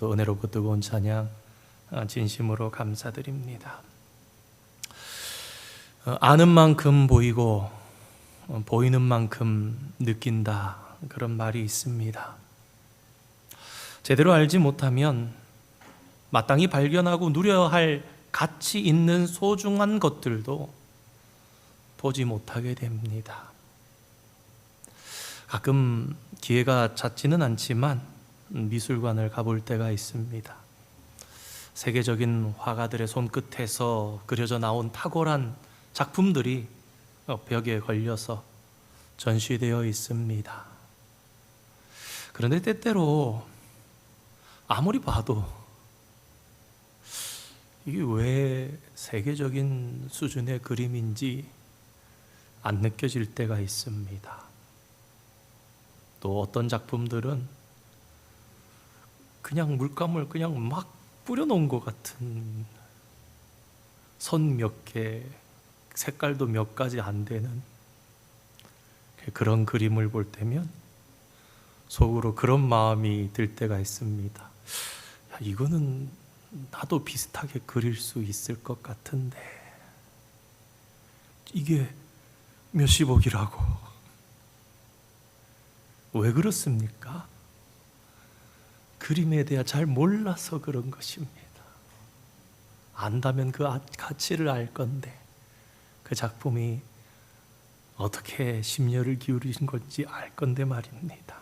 또 은혜롭고 뜨거운 찬양 진심으로 감사드립니다. 아는 만큼 보이고 보이는 만큼 느낀다, 그런 말이 있습니다. 제대로 알지 못하면 마땅히 발견하고 누려야 할 가치 있는 소중한 것들도 보지 못하게 됩니다. 가끔 기회가 잦지는 않지만 미술관을 가볼 때가 있습니다. 세계적인 화가들의 손끝에서 그려져 나온 탁월한 작품들이 벽에 걸려서 전시되어 있습니다. 그런데 때때로 아무리 봐도 이게 왜 세계적인 수준의 그림인지 안 느껴질 때가 있습니다. 또 어떤 작품들은 그냥 물감을 그냥 막 뿌려놓은 것 같은, 선 몇 개, 색깔도 몇 가지 안 되는 그런 그림을 볼 때면 속으로 그런 마음이 들 때가 있습니다. 야, 이거는 나도 비슷하게 그릴 수 있을 것 같은데 이게 몇십억이라고. 왜 그렇습니까? 그림에 대해 잘 몰라서 그런 것입니다. 안다면 그 가치를 알 건데, 그 작품이 어떻게 심려를 기울이신 건지 알 건데 말입니다.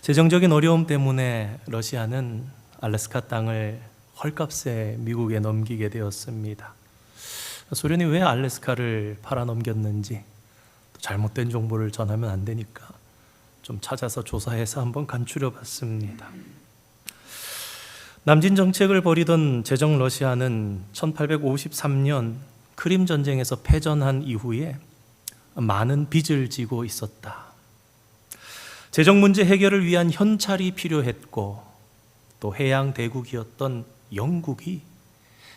재정적인 어려움 때문에 러시아는 알래스카 땅을 헐값에 미국에 넘기게 되었습니다. 소련이 왜 알래스카를 팔아넘겼는지, 또 잘못된 정보를 전하면 안 되니까 좀 찾아서 조사해서 한번 간추려 봤습니다. 남진 정책을 벌이던 제정 러시아는 1853년 크림 전쟁에서 패전한 이후에 많은 빚을 지고 있었다. 재정 문제 해결을 위한 현찰이 필요했고, 또 해양 대국이었던 영국이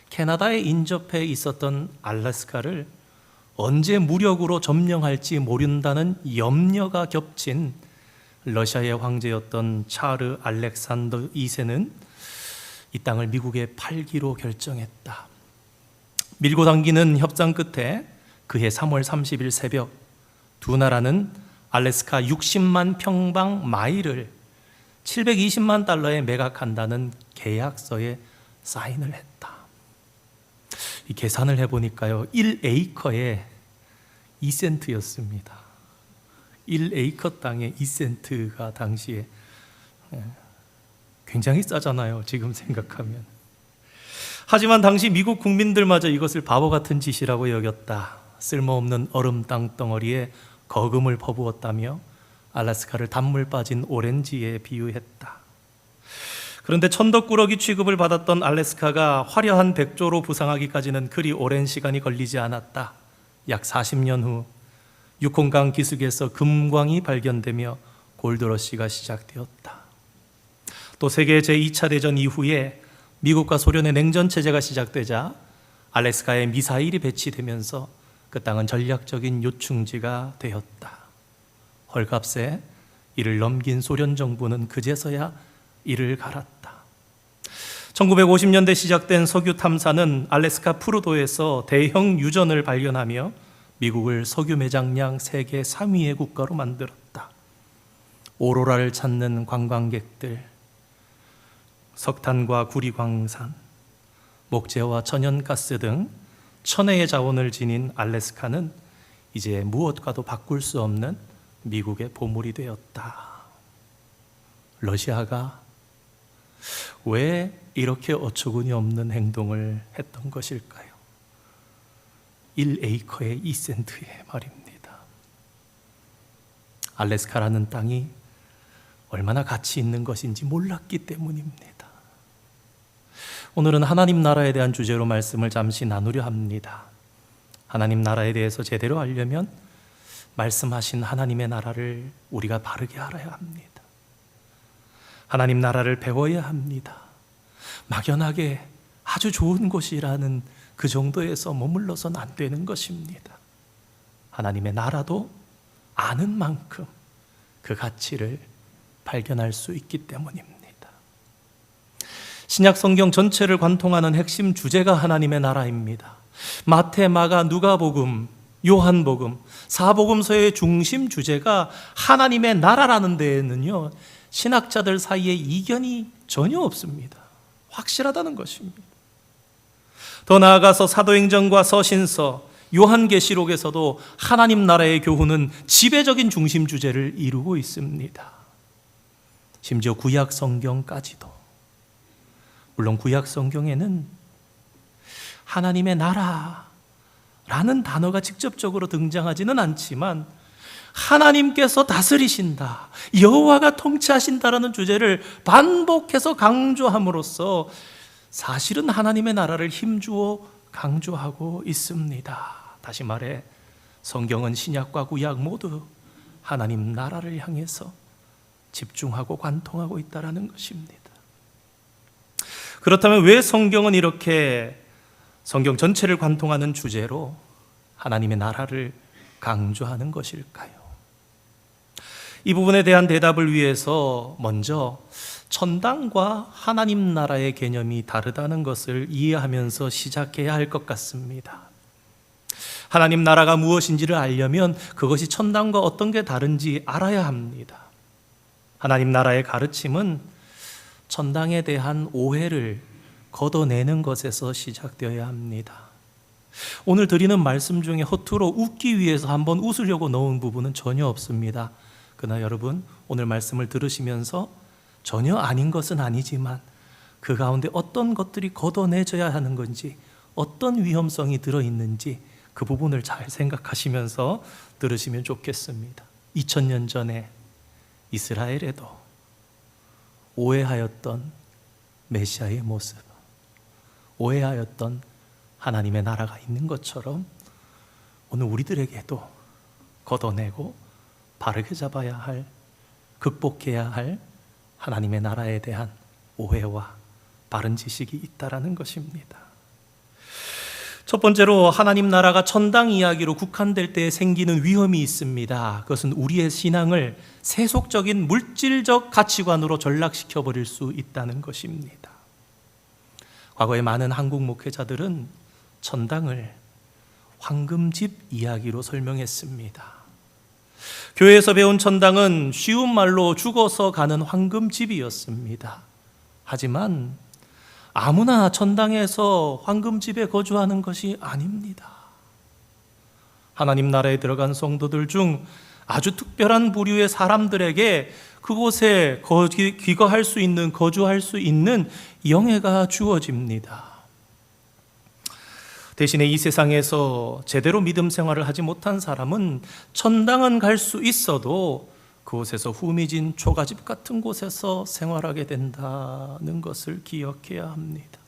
캐나다에 인접해 있었던 알래스카를 언제 무력으로 점령할지 모른다는 염려가 겹친 러시아의 황제였던 차르 알렉산더 2세는 이 땅을 미국에 팔기로 결정했다. 밀고 당기는 협상 끝에 그해 3월 30일 새벽 두 나라는 알래스카 60만 평방 마일을 720만 달러에 매각한다는 계약서에 사인을 했다. 이 계산을 해보니까요, 1에이커에 2센트였습니다. 1에이커 땅에 2센트가 당시에 굉장히 싸잖아요, 지금 생각하면. 하지만 당시 미국 국민들마저 이것을 바보 같은 짓이라고 여겼다. 쓸모없는 얼음 땅덩어리에 거금을 퍼부었다며 알래스카를 단물 빠진 오렌지에 비유했다. 그런데 천덕꾸러기 취급을 받았던 알래스카가 화려한 백조로 부상하기까지는 그리 오랜 시간이 걸리지 않았다. 약 40년 후 유콘강 기슭에서 금광이 발견되며 골드러시가 시작되었다. 또 세계 제2차 대전 이후에 미국과 소련의 냉전 체제가 시작되자 알래스카에 미사일이 배치되면서 그 땅은 전략적인 요충지가 되었다. 헐값에 이를 넘긴 소련 정부는 그제서야 이를 갈았다. 1950년대 시작된 석유 탐사는 알래스카 프루도에서 대형 유전을 발견하며 미국을 석유 매장량 세계 3위의 국가로 만들었다. 오로라를 찾는 관광객들, 석탄과 구리광산, 목재와 천연가스 등 천혜의 자원을 지닌 알래스카는 이제 무엇과도 바꿀 수 없는 미국의 보물이 되었다. 러시아가 왜 이렇게 어처구니 없는 행동을 했던 것일까요? 1에이커에 2센트의 말입니다. 알래스카라는 땅이 얼마나 가치 있는 것인지 몰랐기 때문입니다. 오늘은 하나님 나라에 대한 주제로 말씀을 잠시 나누려 합니다. 하나님 나라에 대해서 제대로 알려면 말씀하신 하나님의 나라를 우리가 바르게 알아야 합니다. 하나님 나라를 배워야 합니다. 막연하게 아주 좋은 곳이라는 그 정도에서 머물러서는 안 되는 것입니다. 하나님의 나라도 아는 만큼 그 가치를 발견할 수 있기 때문입니다. 신약 성경 전체를 관통하는 핵심 주제가 하나님의 나라입니다. 마태, 마가, 누가복음, 요한복음, 사복음서의 중심 주제가 하나님의 나라라는 데에는요, 신학자들 사이에 이견이 전혀 없습니다. 확실하다는 것입니다. 더 나아가서 사도행전과 서신서, 요한계시록에서도 하나님 나라의 교훈은 지배적인 중심 주제를 이루고 있습니다. 심지어 구약 성경까지도. 물론 구약 성경에는 하나님의 나라라는 단어가 직접적으로 등장하지는 않지만 하나님께서 다스리신다, 여호와가 통치하신다라는 주제를 반복해서 강조함으로써 사실은 하나님의 나라를 힘주어 강조하고 있습니다. 다시 말해 성경은 신약과 구약 모두 하나님 나라를 향해서 집중하고 관통하고 있다는 것입니다. 그렇다면 왜 성경은 이렇게 성경 전체를 관통하는 주제로 하나님의 나라를 강조하는 것일까요? 이 부분에 대한 대답을 위해서 먼저 천당과 하나님 나라의 개념이 다르다는 것을 이해하면서 시작해야 할 것 같습니다. 하나님 나라가 무엇인지를 알려면 그것이 천당과 어떤 게 다른지 알아야 합니다. 하나님 나라의 가르침은 천당에 대한 오해를 걷어내는 것에서 시작되어야 합니다. 오늘 드리는 말씀 중에 허투루 웃기 위해서 한번 웃으려고 넣은 부분은 전혀 없습니다. 그러나 여러분, 오늘 말씀을 들으시면서 전혀 아닌 것은 아니지만 그 가운데 어떤 것들이 걷어내져야 하는 건지, 어떤 위험성이 들어있는지 그 부분을 잘 생각하시면서 들으시면 좋겠습니다. 2000년 전에 이스라엘에도 오해하였던 메시아의 모습, 오해하였던 하나님의 나라가 있는 것처럼 오늘 우리들에게도 걷어내고 바르게 잡아야 할, 극복해야 할 하나님의 나라에 대한 오해와 바른 지식이 있다라는 것입니다. 첫 번째로 하나님 나라가 천당 이야기로 국한될 때 생기는 위험이 있습니다. 그것은 우리의 신앙을 세속적인 물질적 가치관으로 전락시켜 버릴 수 있다는 것입니다. 과거에 많은 한국 목회자들은 천당을 황금집 이야기로 설명했습니다. 교회에서 배운 천당은 쉬운 말로 죽어서 가는 황금집이었습니다. 하지만 아무나 천당에서 황금집에 거주하는 것이 아닙니다. 하나님 나라에 들어간 성도들 중 아주 특별한 부류의 사람들에게 그곳에 귀거할 수 있는, 거주할 수 있는 영예가 주어집니다. 대신에 이 세상에서 제대로 믿음 생활을 하지 못한 사람은 천당은 갈 수 있어도 그곳에서 후미진 초가집 같은 곳에서 생활하게 된다는 것을 기억해야 합니다.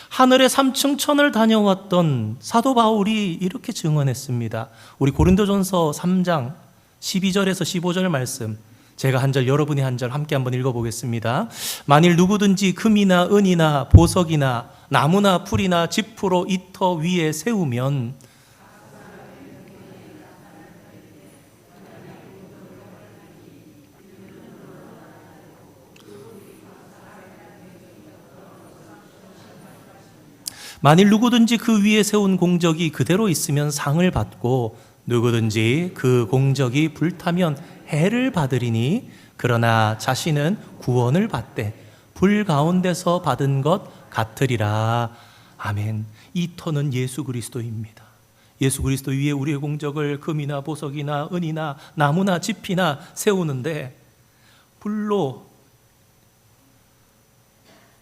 하늘의 3층 천을 다녀왔던 사도 바울이 이렇게 증언했습니다. 우리 고린도전서 3장 12절에서 15절 말씀, 제가 한 절, 여러분이 한 절 함께 한번 읽어보겠습니다. 만일 누구든지 금이나 은이나 보석이나 나무나 풀이나 지푸로 이터 위에 세우면 만일 누구든지 그 위에 세운 공적이 그대로 있으면 상을 받고 누구든지 그 공적이 불타면 해를 받으리니 그러나 자신은 구원을 받되 불 가운데서 받은 것 같으리라. 아멘. 이 터는 예수 그리스도입니다. 예수 그리스도 위에 우리의 공적을 금이나 보석이나 은이나 나무나 집이나 세우는데 불로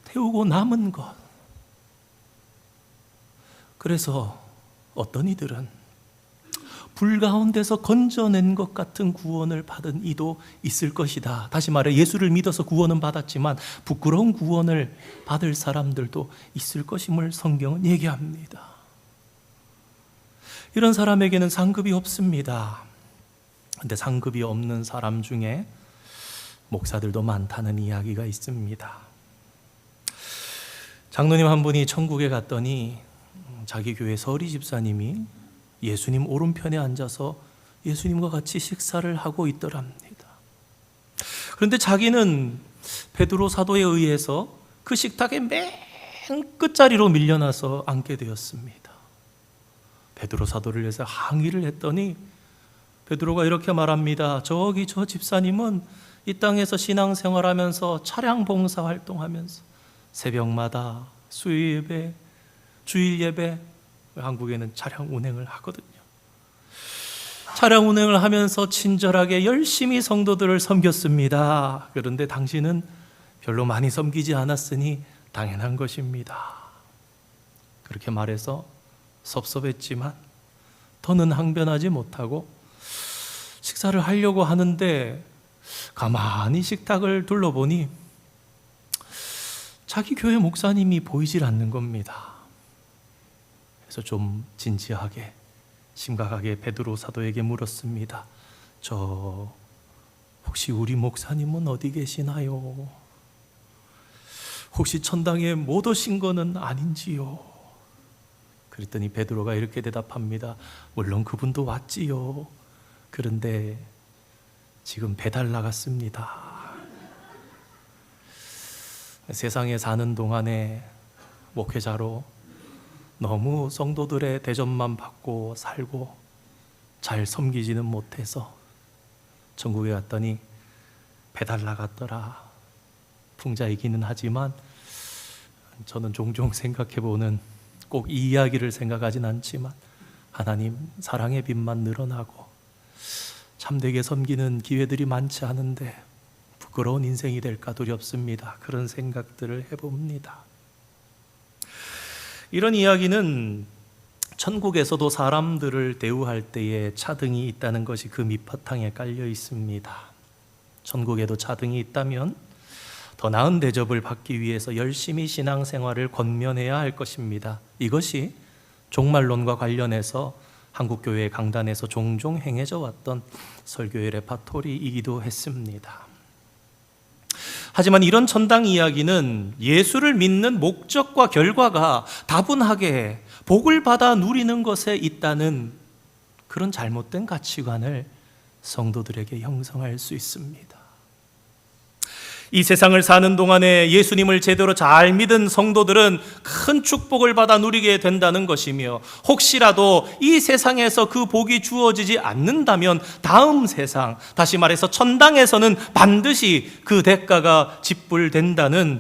태우고 남은 것, 그래서 어떤 이들은 불 가운데서 건져낸 것 같은 구원을 받은 이도 있을 것이다. 다시 말해 예수를 믿어서 구원은 받았지만 부끄러운 구원을 받을 사람들도 있을 것임을 성경은 얘기합니다. 이런 사람에게는 상급이 없습니다. 그런데 상급이 없는 사람 중에 목사들도 많다는 이야기가 있습니다. 장로님 한 분이 천국에 갔더니 자기 교회 서리 집사님이 예수님 오른편에 앉아서 예수님과 같이 식사를 하고 있더랍니다. 그런데 자기는 베드로 사도에 의해서 그 식탁의 맨 끝자리로 밀려나서 앉게 되었습니다. 베드로 사도를 위해서 항의를 했더니 베드로가 이렇게 말합니다. 저기 저 집사님은 이 땅에서 신앙생활하면서 차량 봉사 활동하면서 새벽마다 수요예배, 주일예배, 한국에는 차량 운행을 하거든요. 차량 운행을 하면서 친절하게 열심히 성도들을 섬겼습니다. 그런데 당신은 별로 많이 섬기지 않았으니 당연한 것입니다. 그렇게 말해서 섭섭했지만 더는 항변하지 못하고 식사를 하려고 하는데 가만히 식탁을 둘러보니 자기 교회 목사님이 보이질 않는 겁니다. 그래서 좀 진지하게 심각하게 베드로 사도에게 물었습니다. 저 혹시 우리 목사님은 어디 계시나요? 혹시 천당에 못 오신 거는 아닌지요? 그랬더니 베드로가 이렇게 대답합니다. 물론 그분도 왔지요. 그런데 지금 배달 나갔습니다. 세상에 사는 동안에 목회자로 너무 성도들의 대접만 받고 살고 잘 섬기지는 못해서 천국에 갔더니 배달 나갔더라. 풍자이기는 하지만 저는 종종 생각해보는, 꼭 이 이야기를 생각하진 않지만 하나님 사랑의 빛만 늘어나고 참되게 섬기는 기회들이 많지 않은데 부끄러운 인생이 될까 두렵습니다. 그런 생각들을 해봅니다. 이런 이야기는 천국에서도 사람들을 대우할 때에 차등이 있다는 것이 그 밑바탕에 깔려 있습니다. 천국에도 차등이 있다면 더 나은 대접을 받기 위해서 열심히 신앙생활을 권면해야 할 것입니다. 이것이 종말론과 관련해서 한국교회 강단에서 종종 행해져 왔던 설교의 레파토리이기도 했습니다. 하지만 이런 천당 이야기는 예수를 믿는 목적과 결과가 다분하게 복을 받아 누리는 것에 있다는 그런 잘못된 가치관을 성도들에게 형성할 수 있습니다. 이 세상을 사는 동안에 예수님을 제대로 잘 믿은 성도들은 큰 축복을 받아 누리게 된다는 것이며, 혹시라도 이 세상에서 그 복이 주어지지 않는다면 다음 세상, 다시 말해서 천당에서는 반드시 그 대가가 지불된다는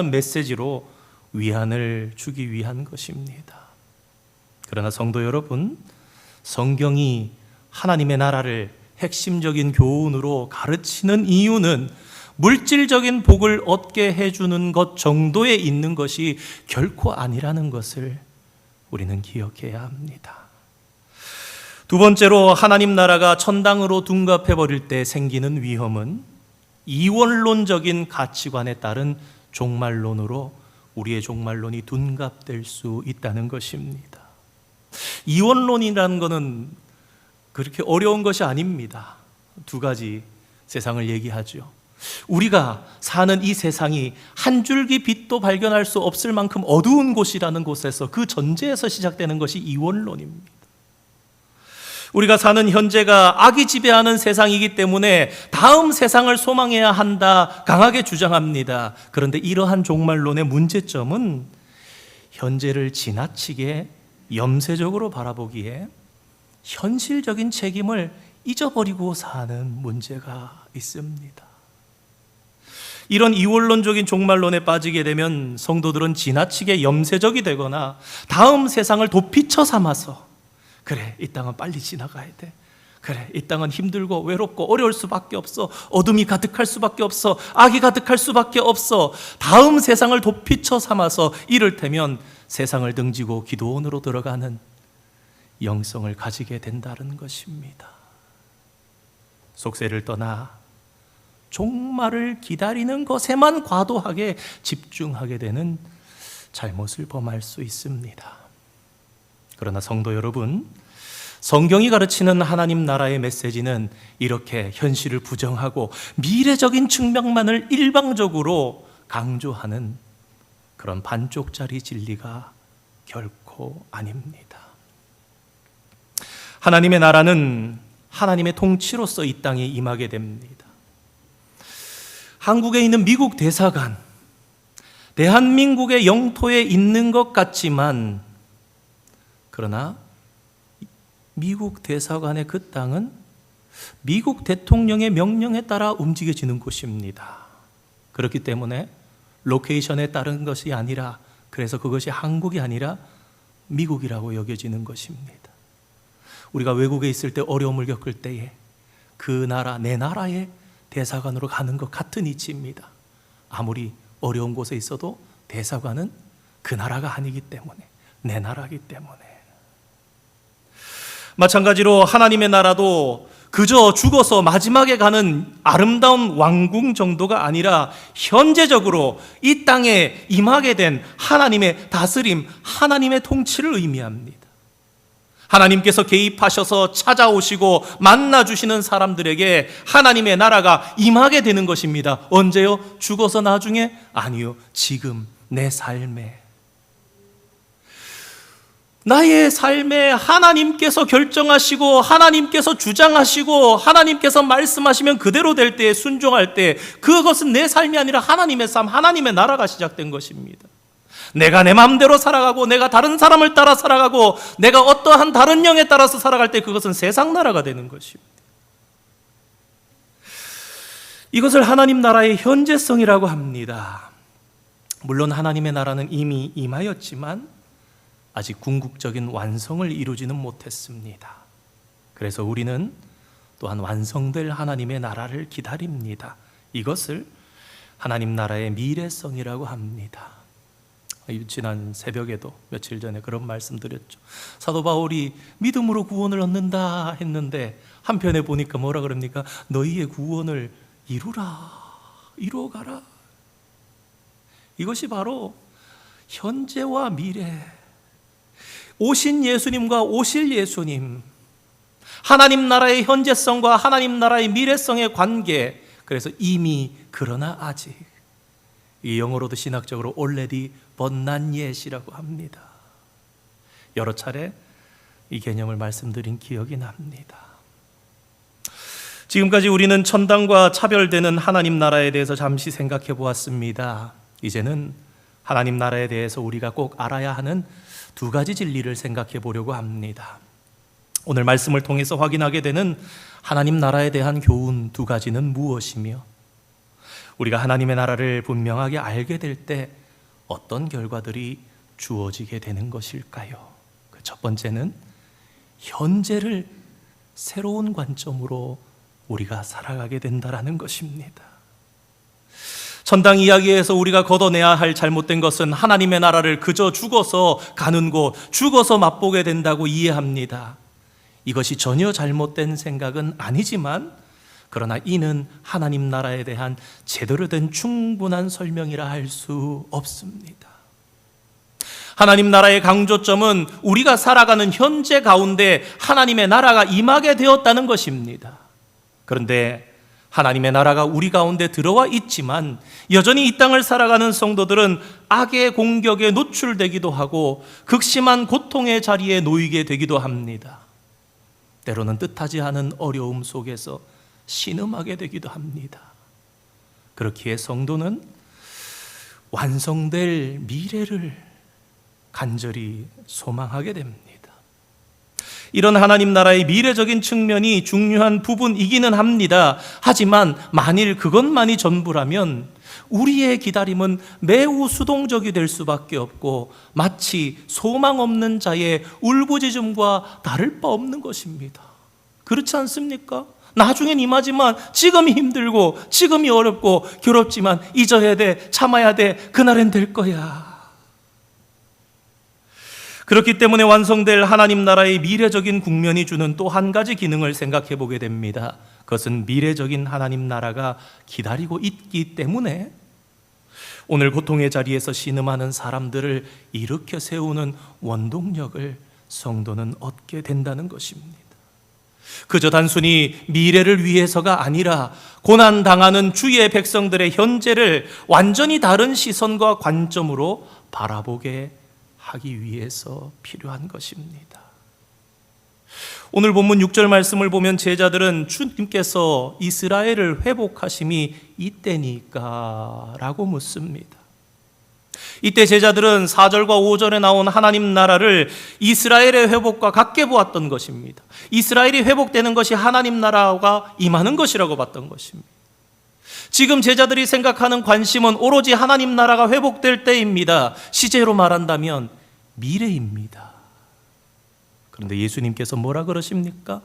메시지로 위안을 주기 위한 것입니다. 그러나 성도 여러분, 성경이 하나님의 나라를 핵심적인 교훈으로 가르치는 이유는 물질적인 복을 얻게 해주는 것 정도에 있는 것이 결코 아니라는 것을 우리는 기억해야 합니다. 두 번째로, 하나님 나라가 천당으로 둔갑해버릴 때 생기는 위험은 이원론적인 가치관에 따른 종말론으로 우리의 종말론이 둔갑될 수 있다는 것입니다. 이원론이라는 것은 그렇게 어려운 것이 아닙니다. 두 가지 세상을 얘기하죠. 우리가 사는 이 세상이 한 줄기 빛도 발견할 수 없을 만큼 어두운 곳이라는 곳에서, 그 전제에서 시작되는 것이 이원론입니다. 우리가 사는 현재가 악이 지배하는 세상이기 때문에 다음 세상을 소망해야 한다 강하게 주장합니다. 그런데 이러한 종말론의 문제점은 현재를 지나치게 염세적으로 바라보기에 현실적인 책임을 잊어버리고 사는 문제가 있습니다. 이런 이원론적인 종말론에 빠지게 되면 성도들은 지나치게 염세적이 되거나 다음 세상을 도피처 삼아서, 그래, 이 땅은 빨리 지나가야 돼, 그래, 이 땅은 힘들고 외롭고 어려울 수밖에 없어, 어둠이 가득할 수밖에 없어, 악이 가득할 수밖에 없어, 다음 세상을 도피처 삼아서 이를테면 세상을 등지고 기도원으로 들어가는 영성을 가지게 된다는 것입니다. 속세를 떠나 종말을 기다리는 것에만 과도하게 집중하게 되는 잘못을 범할 수 있습니다. 그러나 성도 여러분, 성경이 가르치는 하나님 나라의 메시지는 이렇게 현실을 부정하고 미래적인 측면만을 일방적으로 강조하는 그런 반쪽짜리 진리가 결코 아닙니다. 하나님의 나라는 하나님의 통치로서 이 땅에 임하게 됩니다. 한국에 있는 미국 대사관, 대한민국의 영토에 있는 것 같지만, 그러나 미국 대사관의 그 땅은 미국 대통령의 명령에 따라 움직여지는 곳입니다. 그렇기 때문에 로케이션에 따른 것이 아니라, 그래서 그것이 한국이 아니라 미국이라고 여겨지는 것입니다. 우리가 외국에 있을 때 어려움을 겪을 때에 그 나라, 내 나라의 대사관으로 가는 것 같은 이치입니다. 아무리 어려운 곳에 있어도 대사관은 그 나라가 아니기 때문에, 내 나라이기 때문에. 마찬가지로 하나님의 나라도 그저 죽어서 마지막에 가는 아름다운 왕궁 정도가 아니라 현재적으로 이 땅에 임하게 된 하나님의 다스림, 하나님의 통치를 의미합니다. 하나님께서 개입하셔서 찾아오시고 만나주시는 사람들에게 하나님의 나라가 임하게 되는 것입니다. 언제요? 죽어서 나중에? 아니요, 지금 내 삶에. 나의 삶에 하나님께서 결정하시고 하나님께서 주장하시고 하나님께서 말씀하시면 그대로 될 때에 순종할 때, 그것은 내 삶이 아니라 하나님의 삶, 하나님의 나라가 시작된 것입니다. 내가 내 마음대로 살아가고 내가 다른 사람을 따라 살아가고 내가 어떠한 다른 영에 따라서 살아갈 때 그것은 세상 나라가 되는 것입니다. 이것을 하나님 나라의 현재성이라고 합니다. 물론 하나님의 나라는 이미 임하였지만 아직 궁극적인 완성을 이루지는 못했습니다. 그래서 우리는 또한 완성될 하나님의 나라를 기다립니다. 이것을 하나님 나라의 미래성이라고 합니다. 지난 새벽에도 며칠 전에 그런 말씀 드렸죠. 사도 바울이 믿음으로 구원을 얻는다 했는데 한편에 보니까 뭐라 그럽니까? 너희의 구원을 이루라, 이루어가라. 이것이 바로 현재와 미래, 오신 예수님과 오실 예수님, 하나님 나라의 현재성과 하나님 나라의 미래성의 관계. 그래서 이미, 그러나 아직, 이 영어로도 신학적으로 already but not yet이라고 합니다. 여러 차례 이 개념을 말씀드린 기억이 납니다. 지금까지 우리는 천당과 차별되는 하나님 나라에 대해서 잠시 생각해 보았습니다. 이제는 하나님 나라에 대해서 우리가 꼭 알아야 하는 두 가지 진리를 생각해 보려고 합니다. 오늘 말씀을 통해서 확인하게 되는 하나님 나라에 대한 교훈 두 가지는 무엇이며, 우리가 하나님의 나라를 분명하게 알게 될 때 어떤 결과들이 주어지게 되는 것일까요? 그 첫 번째는 현재를 새로운 관점으로 우리가 살아가게 된다라는 것입니다. 천당 이야기에서 우리가 걷어내야 할 잘못된 것은 하나님의 나라를 그저 죽어서 가는 곳, 죽어서 맛보게 된다고 이해합니다. 이것이 전혀 잘못된 생각은 아니지만, 그러나 이는 하나님 나라에 대한 제대로 된 충분한 설명이라 할 수 없습니다. 하나님 나라의 강조점은 우리가 살아가는 현재 가운데 하나님의 나라가 임하게 되었다는 것입니다. 그런데 하나님의 나라가 우리 가운데 들어와 있지만 여전히 이 땅을 살아가는 성도들은 악의 공격에 노출되기도 하고 극심한 고통의 자리에 놓이게 되기도 합니다. 때로는 뜻하지 않은 어려움 속에서 신음하게 되기도 합니다. 그렇기에 성도는 완성될 미래를 간절히 소망하게 됩니다. 이런 하나님 나라의 미래적인 측면이 중요한 부분이기는 합니다. 하지만 만일 그것만이 전부라면 우리의 기다림은 매우 수동적이 될 수밖에 없고 마치 소망 없는 자의 울부짖음과 다를 바 없는 것입니다. 그렇지 않습니까? 나중엔 임하지만 지금이 힘들고 지금이 어렵고 괴롭지만 잊어야 돼, 참아야 돼, 그날엔 될 거야. 그렇기 때문에 완성될 하나님 나라의 미래적인 국면이 주는 또 한 가지 기능을 생각해 보게 됩니다. 그것은 미래적인 하나님 나라가 기다리고 있기 때문에 오늘 고통의 자리에서 신음하는 사람들을 일으켜 세우는 원동력을 성도는 얻게 된다는 것입니다. 그저 단순히 미래를 위해서가 아니라 고난당하는 주의 백성들의 현재를 완전히 다른 시선과 관점으로 바라보게 하기 위해서 필요한 것입니다. 오늘 본문 6절 말씀을 보면 제자들은 주님께서 이스라엘을 회복하심이 이때니까 라고 묻습니다. 이때 제자들은 4절과 5절에 나온 하나님 나라를 이스라엘의 회복과 같게 보았던 것입니다. 이스라엘이 회복되는 것이 하나님 나라가 임하는 것이라고 봤던 것입니다. 지금 제자들이 생각하는 관심은 오로지 하나님 나라가 회복될 때입니다. 시제로 말한다면 미래입니다. 그런데 예수님께서 뭐라 그러십니까?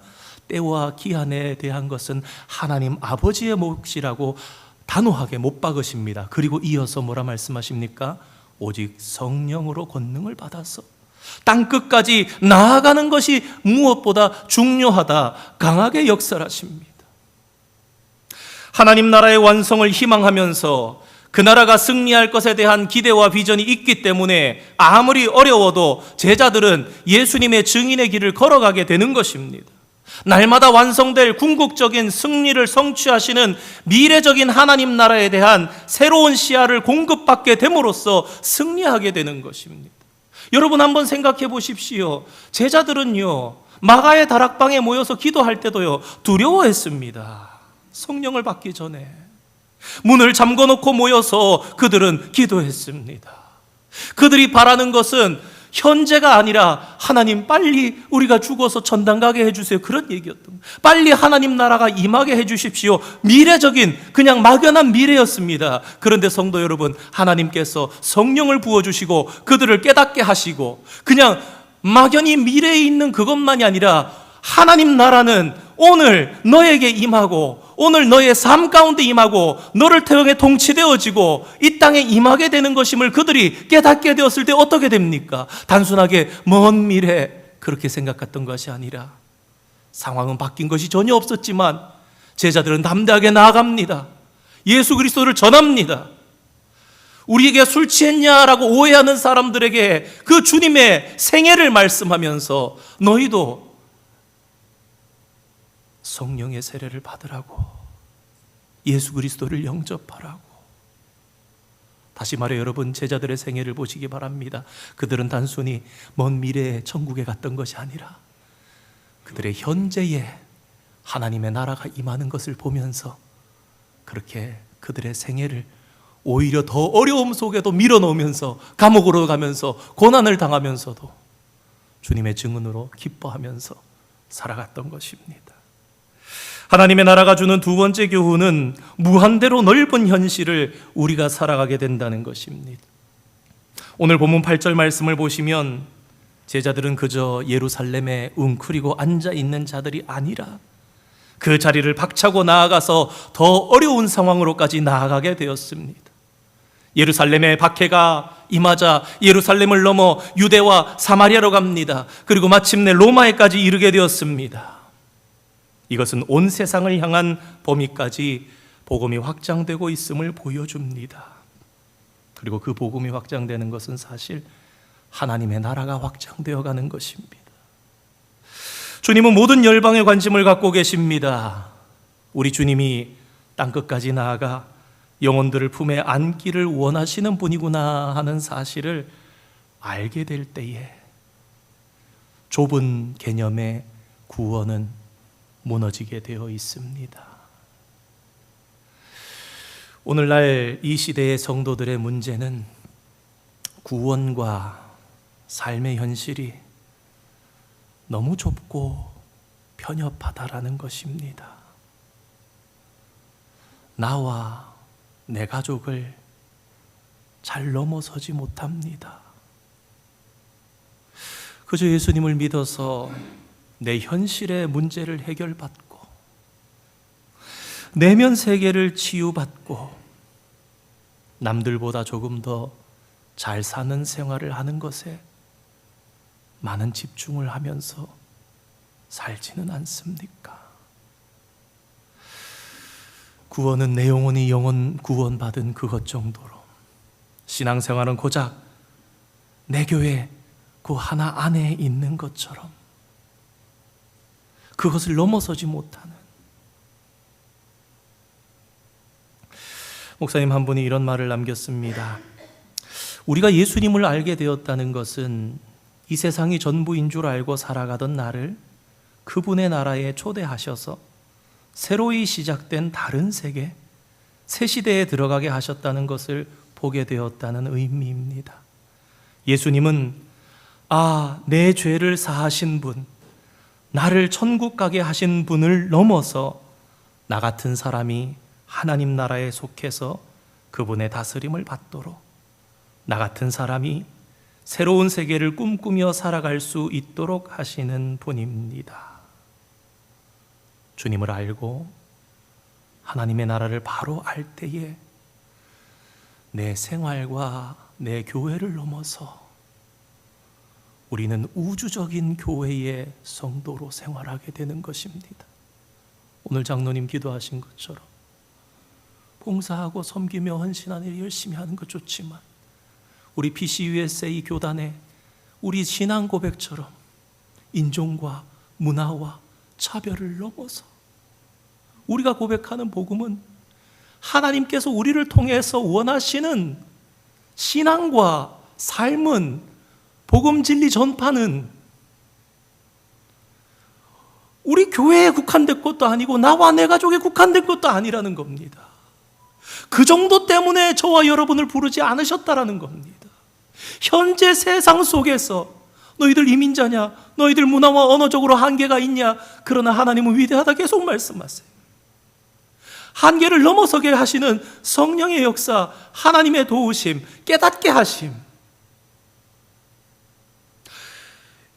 때와 기한에 대한 것은 하나님 아버지의 몫이라고 단호하게 못 박으십니다. 그리고 이어서 뭐라 말씀하십니까? 오직 성령으로 권능을 받아서 땅끝까지 나아가는 것이 무엇보다 중요하다, 강하게 역설하십니다. 하나님 나라의 완성을 희망하면서 그 나라가 승리할 것에 대한 기대와 비전이 있기 때문에 아무리 어려워도 제자들은 예수님의 증인의 길을 걸어가게 되는 것입니다. 날마다 완성될 궁극적인 승리를 성취하시는 미래적인 하나님 나라에 대한 새로운 시야를 공급받게 됨으로써 승리하게 되는 것입니다. 여러분 한번 생각해 보십시오. 제자들은요, 마가의 다락방에 모여서 기도할 때도요, 두려워했습니다. 성령을 받기 전에 문을 잠궈놓고 모여서 그들은 기도했습니다. 그들이 바라는 것은 현재가 아니라 하나님 빨리 우리가 죽어서 천당 가게 해주세요, 그런 얘기였던 거예요. 빨리 하나님 나라가 임하게 해주십시오. 미래적인 그냥 막연한 미래였습니다. 그런데 성도 여러분, 하나님께서 성령을 부어주시고 그들을 깨닫게 하시고 그냥 막연히 미래에 있는 그것만이 아니라 하나님 나라는 오늘 너에게 임하고 오늘 너의 삶 가운데 임하고 너를 통해 통치되어지고 이 땅에 임하게 되는 것임을 그들이 깨닫게 되었을 때 어떻게 됩니까? 단순하게 먼 미래 그렇게 생각했던 것이 아니라 상황은 바뀐 것이 전혀 없었지만 제자들은 담대하게 나아갑니다. 예수 그리스도를 전합니다. 우리에게 술 취했냐라고 오해하는 사람들에게 그 주님의 생애를 말씀하면서 너희도 성령의 세례를 받으라고, 예수 그리스도를 영접하라고. 다시 말해 여러분, 제자들의 생애를 보시기 바랍니다. 그들은 단순히 먼 미래에 천국에 갔던 것이 아니라 그들의 현재에 하나님의 나라가 임하는 것을 보면서 그렇게 그들의 생애를 오히려 더 어려움 속에도 밀어넣으면서 감옥으로 가면서 고난을 당하면서도 주님의 증언으로 기뻐하면서 살아갔던 것입니다. 하나님의 나라가 주는 두 번째 교훈은 무한대로 넓은 현실을 우리가 살아가게 된다는 것입니다. 오늘 본문 8절 말씀을 보시면 제자들은 그저 예루살렘에 웅크리고 앉아있는 자들이 아니라 그 자리를 박차고 나아가서 더 어려운 상황으로까지 나아가게 되었습니다. 예루살렘의 박해가 임하자 예루살렘을 넘어 유대와 사마리아로 갑니다. 그리고 마침내 로마에까지 이르게 되었습니다. 이것은 온 세상을 향한 범위까지 복음이 확장되고 있음을 보여줍니다. 그리고 그 복음이 확장되는 것은 사실 하나님의 나라가 확장되어 가는 것입니다. 주님은 모든 열방에 관심을 갖고 계십니다. 우리 주님이 땅끝까지 나아가 영혼들을 품에 안기를 원하시는 분이구나 하는 사실을 알게 될 때에 좁은 개념의 구원은 무너지게 되어 있습니다. 오늘날 이 시대의 성도들의 문제는 구원과 삶의 현실이 너무 좁고 편협하다라는 것입니다. 나와 내 가족을 잘 넘어서지 못합니다. 그저 예수님을 믿어서 내 현실의 문제를 해결받고 내면 세계를 치유받고 남들보다 조금 더 잘 사는 생활을 하는 것에 많은 집중을 하면서 살지는 않습니까? 구원은 내 영혼이 영원 구원받은 그것 정도로, 신앙생활은 고작 내 교회 그 하나 안에 있는 것처럼 그것을 넘어서지 못하는. 목사님 한 분이 이런 말을 남겼습니다. 우리가 예수님을 알게 되었다는 것은 이 세상이 전부인 줄 알고 살아가던 나를 그분의 나라에 초대하셔서 새로이 시작된 다른 세계, 새 시대에 들어가게 하셨다는 것을 보게 되었다는 의미입니다. 예수님은 내 죄를 사하신 분, 나를 천국 가게 하신 분을 넘어서 나 같은 사람이 하나님 나라에 속해서 그분의 다스림을 받도록, 나 같은 사람이 새로운 세계를 꿈꾸며 살아갈 수 있도록 하시는 분입니다. 주님을 알고 하나님의 나라를 바로 알 때에 내 생활과 내 교회를 넘어서 우리는 우주적인 교회의 성도로 생활하게 되는 것입니다. 오늘 장로님 기도하신 것처럼 봉사하고 섬기며 헌신하는 일 열심히 하는 것 좋지만 우리 PCUSA 교단의 우리 신앙 고백처럼 인종과 문화와 차별을 넘어서 우리가 고백하는 복음은 하나님께서 우리를 통해서 원하시는 신앙과 삶은, 복음 진리 전파는 우리 교회에 국한된 것도 아니고 나와 내 가족에 국한된 것도 아니라는 겁니다. 그 정도 때문에 저와 여러분을 부르지 않으셨다라는 겁니다. 현재 세상 속에서 너희들 이민자냐, 너희들 문화와 언어적으로 한계가 있냐, 그러나 하나님은 위대하다 계속 말씀하세요. 한계를 넘어서게 하시는 성령의 역사, 하나님의 도우심, 깨닫게 하심.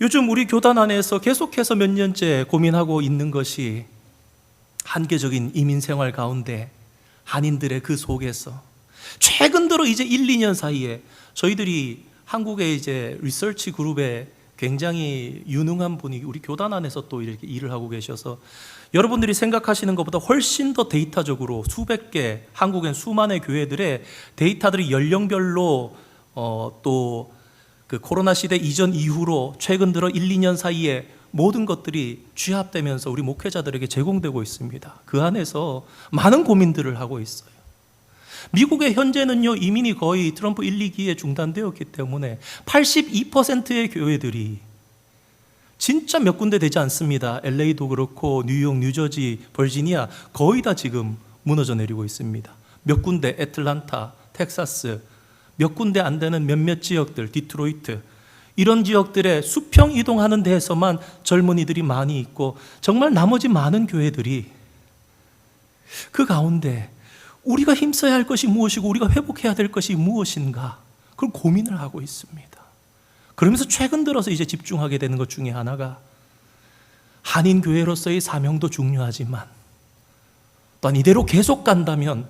요즘 우리 교단 안에서 계속해서 몇 년째 고민하고 있는 것이 한계적인 이민 생활 가운데 한인들의 그 속에서 최근 들어 이제 1, 2년 사이에 저희들이 한국의 이제 리서치 그룹에 굉장히 유능한 분이 우리 교단 안에서 또 이렇게 일을 하고 계셔서 여러분들이 생각하시는 것보다 훨씬 더 데이터적으로 수백 개, 한국엔 수만의 교회들의 데이터들이 연령별로 또 그 코로나 시대 이전 이후로 최근 들어 1, 2년 사이에 모든 것들이 취합되면서 우리 목회자들에게 제공되고 있습니다. 그 안에서 많은 고민들을 하고 있어요. 미국의 현재는요, 이민이 거의 트럼프 1, 2기에 중단되었기 때문에 82%의 교회들이 진짜 몇 군데 되지 않습니다. LA도 그렇고 뉴욕, 뉴저지, 버지니아 거의 다 지금 무너져 내리고 있습니다. 몇 군데 애틀란타, 텍사스, 몇 군데 안 되는 몇몇 지역들, 디트로이트, 이런 지역들에 수평 이동하는 데에서만 젊은이들이 많이 있고 정말 나머지 많은 교회들이 그 가운데 우리가 힘써야 할 것이 무엇이고 우리가 회복해야 될 것이 무엇인가, 그걸 고민을 하고 있습니다. 그러면서 최근 들어서 이제 집중하게 되는 것 중에 하나가 한인 교회로서의 사명도 중요하지만 또한 이대로 계속 간다면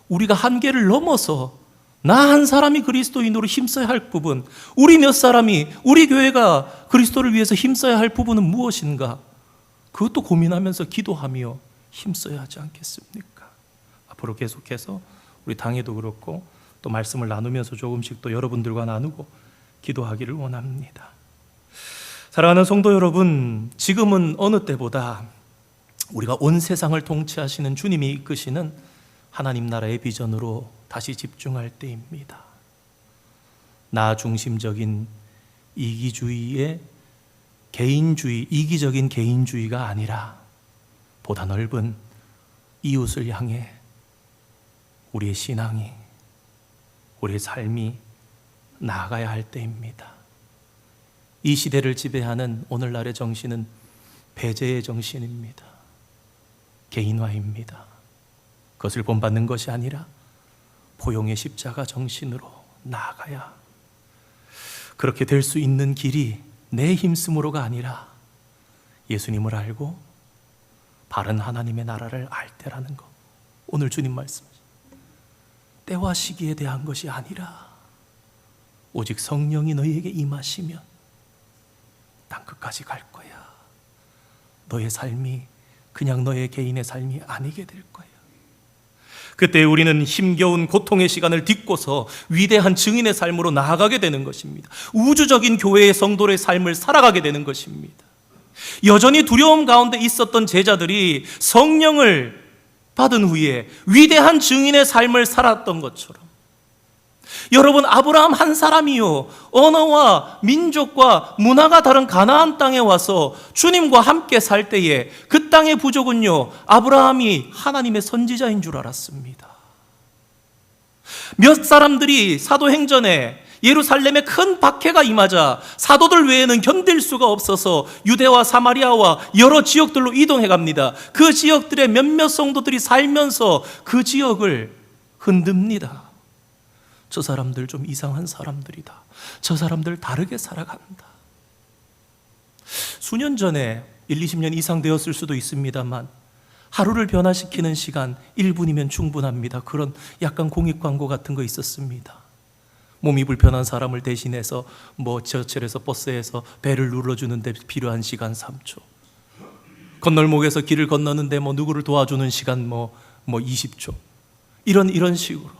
우리가 한계를 넘어서 나 한 사람이 그리스도인으로 힘써야 할 부분, 우리 몇 사람이 우리 교회가 그리스도를 위해서 힘써야 할 부분은 무엇인가, 그것도 고민하면서 기도하며 힘써야 하지 않겠습니까? 앞으로 계속해서 우리 당회도 그렇고 또 말씀을 나누면서 조금씩 또 여러분들과 나누고 기도하기를 원합니다. 사랑하는 성도 여러분, 지금은 어느 때보다 우리가 온 세상을 통치하시는 주님이 이끄시는 하나님 나라의 비전으로 다시 집중할 때입니다. 나 중심적인 이기주의의 개인주의, 이기적인 개인주의가 아니라 보다 넓은 이웃을 향해 우리의 신앙이, 우리의 삶이 나아가야 할 때입니다. 이 시대를 지배하는 오늘날의 정신은 배제의 정신입니다. 개인화입니다. 그것을 본받는 것이 아니라 포용의 십자가 정신으로 나아가야, 그렇게 될 수 있는 길이 내 힘쓰므로가 아니라 예수님을 알고 바른 하나님의 나라를 알 때라는 것. 오늘 주님 말씀하신 때와 시기에 대한 것이 아니라 오직 성령이 너희에게 임하시면 땅 끝까지 갈 거야. 너의 삶이 그냥 너의 개인의 삶이 아니게 될 거야. 그때 우리는 힘겨운 고통의 시간을 딛고서 위대한 증인의 삶으로 나아가게 되는 것입니다. 우주적인 교회의 성도의 삶을 살아가게 되는 것입니다. 여전히 두려움 가운데 있었던 제자들이 성령을 받은 후에 위대한 증인의 삶을 살았던 것처럼, 여러분, 아브라함 한 사람이요, 언어와 민족과 문화가 다른 가나안 땅에 와서 주님과 함께 살 때에 그 땅의 부족은요, 아브라함이 하나님의 선지자인 줄 알았습니다. 몇 사람들이 사도행전에 예루살렘에 큰 박해가 임하자 사도들 외에는 견딜 수가 없어서 유대와 사마리아와 여러 지역들로 이동해 갑니다. 그 지역들의 몇몇 성도들이 살면서 그 지역을 흔듭니다. 저 사람들 좀 이상한 사람들이다. 저 사람들 다르게 살아간다. 수년 전에 1, 20년 이상 되었을 수도 있습니다만 하루를 변화시키는 시간 1분이면 충분합니다. 그런 약간 공익 광고 같은 거 있었습니다. 몸이 불편한 사람을 대신해서 지하철에서 버스에서 배를 눌러주는 데 필요한 시간 3초, 건널목에서 길을 건너는데 누구를 도와주는 시간 20초, 이런 식으로.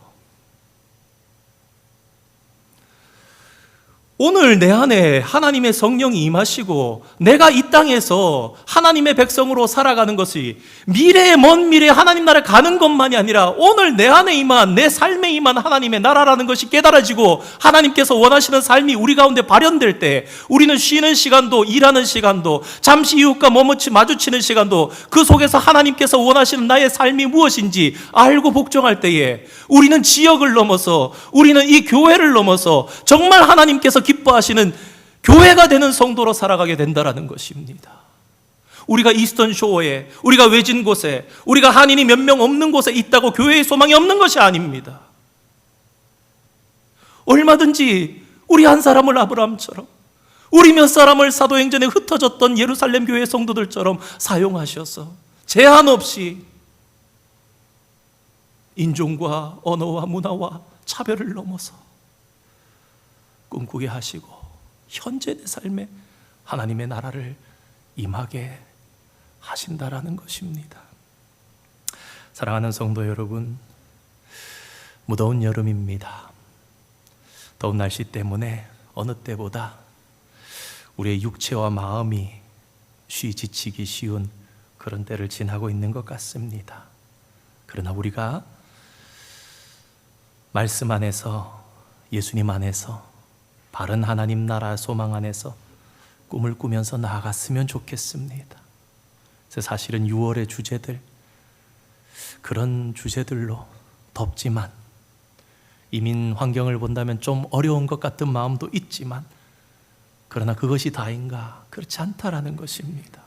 오늘 내 안에 하나님의 성령이 임하시고 내가 이 땅에서 하나님의 백성으로 살아가는 것이 미래의 먼 미래에 하나님 나라에 가는 것만이 아니라 오늘 내 안에 임한, 내 삶에 임한 하나님의 나라라는 것이 깨달아지고 하나님께서 원하시는 삶이 우리 가운데 발현될 때 우리는 쉬는 시간도, 일하는 시간도, 잠시 이웃과 마주치는 시간도 그 속에서 하나님께서 원하시는 나의 삶이 무엇인지 알고 복종할 때에 우리는 지역을 넘어서, 우리는 이 교회를 넘어서 정말 하나님께서 기뻐하시는 교회가 되는 성도로 살아가게 된다는 것입니다. 우리가 이스턴 쇼어에, 우리가 외진 곳에, 우리가 한인이 몇 명 없는 곳에 있다고 교회의 소망이 없는 것이 아닙니다. 얼마든지 우리 한 사람을 아브라함처럼, 우리 몇 사람을 사도행전에 흩어졌던 예루살렘 교회 성도들처럼 사용하셔서 제한 없이 인종과 언어와 문화와 차별을 넘어서 꿈꾸게 하시고 현재 내 삶에 하나님의 나라를 임하게 하신다라는 것입니다. 사랑하는 성도 여러분, 무더운 여름입니다. 더운 날씨 때문에 어느 때보다 우리의 육체와 마음이 지치기 쉬운 그런 때를 지나고 있는 것 같습니다. 그러나 우리가 말씀 안에서, 예수님 안에서, 바른 하나님 나라 소망 안에서 꿈을 꾸면서 나아갔으면 좋겠습니다. 사실은 6월의 주제들, 그런 주제들로 덥지만, 이민 환경을 본다면 좀 어려운 것 같은 마음도 있지만, 그러나 그것이 다인가? 그렇지 않다라는 것입니다.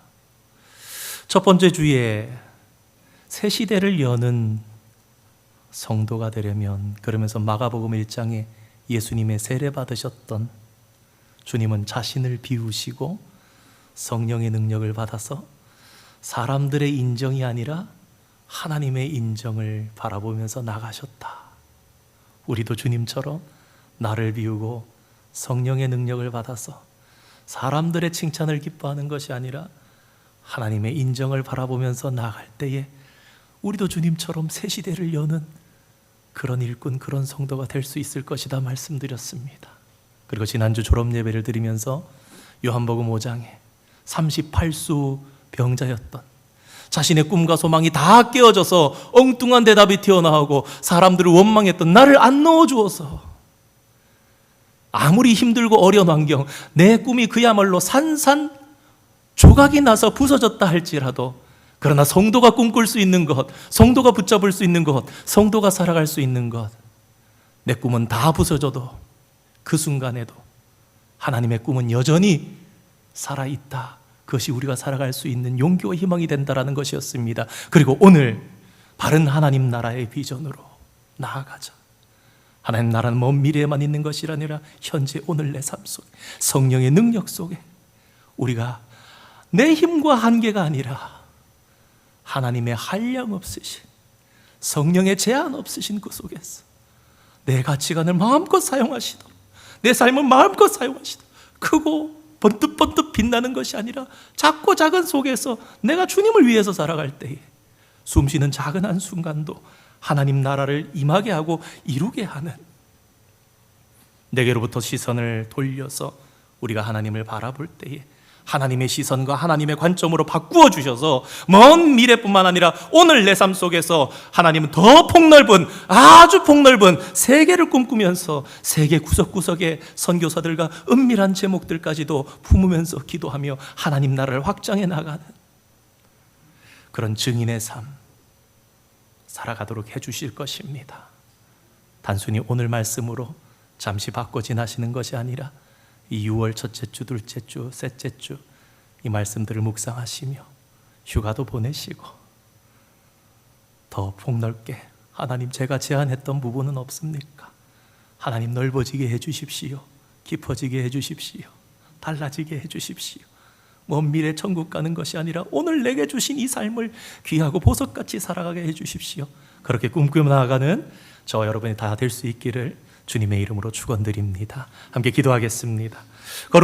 첫 번째 주에 새 시대를 여는 성도가 되려면, 그러면서 마가복음 1장에 예수님의 세례 받으셨던 주님은 자신을 비우시고 성령의 능력을 받아서 사람들의 인정이 아니라 하나님의 인정을 바라보면서 나가셨다. 우리도 주님처럼 나를 비우고 성령의 능력을 받아서 사람들의 칭찬을 기뻐하는 것이 아니라 하나님의 인정을 바라보면서 나갈 때에 우리도 주님처럼 새 시대를 여는 그런 일꾼, 그런 성도가 될 수 있을 것이다 말씀드렸습니다. 그리고 지난주 졸업 예배를 드리면서 요한복음 5장에 38수 병자였던, 자신의 꿈과 소망이 다 깨어져서 엉뚱한 대답이 튀어나오고 사람들을 원망했던 나를 안 넣어주어서, 아무리 힘들고 어려운 환경, 내 꿈이 그야말로 산산조각이 나서 부서졌다 할지라도, 그러나 성도가 꿈꿀 수 있는 것, 성도가 붙잡을 수 있는 것, 성도가 살아갈 수 있는 것, 내 꿈은 다 부서져도 그 순간에도 하나님의 꿈은 여전히 살아있다. 그것이 우리가 살아갈 수 있는 용기와 희망이 된다는 것이었습니다. 그리고 오늘 바른 하나님 나라의 비전으로 나아가자. 하나님 나라는 먼 미래에만 있는 것이 아니라 현재 오늘 내 삶 속에 성령의 능력 속에 우리가 내 힘과 한계가 아니라 하나님의 한량 없으신, 성령의 제한 없으신 그 속에서 내 가치관을 마음껏 사용하시도록, 내 삶을 마음껏 사용하시도록, 크고 번뜩번뜩 빛나는 것이 아니라 작고 작은 속에서 내가 주님을 위해서 살아갈 때에 숨쉬는 작은 한순간도 하나님 나라를 임하게 하고 이루게 하는, 내게로부터 시선을 돌려서 우리가 하나님을 바라볼 때에 하나님의 시선과 하나님의 관점으로 바꾸어 주셔서 먼 미래뿐만 아니라 오늘 내 삶 속에서 하나님은 더 폭넓은, 아주 폭넓은 세계를 꿈꾸면서 세계 구석구석의 선교사들과 은밀한 제목들까지도 품으면서 기도하며 하나님 나라를 확장해 나가는 그런 증인의 삶 살아가도록 해주실 것입니다. 단순히 오늘 말씀으로 잠시 바꿔 지나시는 것이 아니라 이 6월 첫째 주, 둘째 주, 셋째 주 이 말씀들을 묵상하시며 휴가도 보내시고 더 폭넓게 하나님, 제가 제안했던 부분은 없습니까? 하나님, 넓어지게 해주십시오. 깊어지게 해주십시오. 달라지게 해주십시오. 먼 미래 천국 가는 것이 아니라 오늘 내게 주신 이 삶을 귀하고 보석같이 살아가게 해주십시오. 그렇게 꿈꾸며 나아가는 저와 여러분이 다 될 수 있기를 주님의 이름으로 축원드립니다. 함께 기도하겠습니다. 거룩한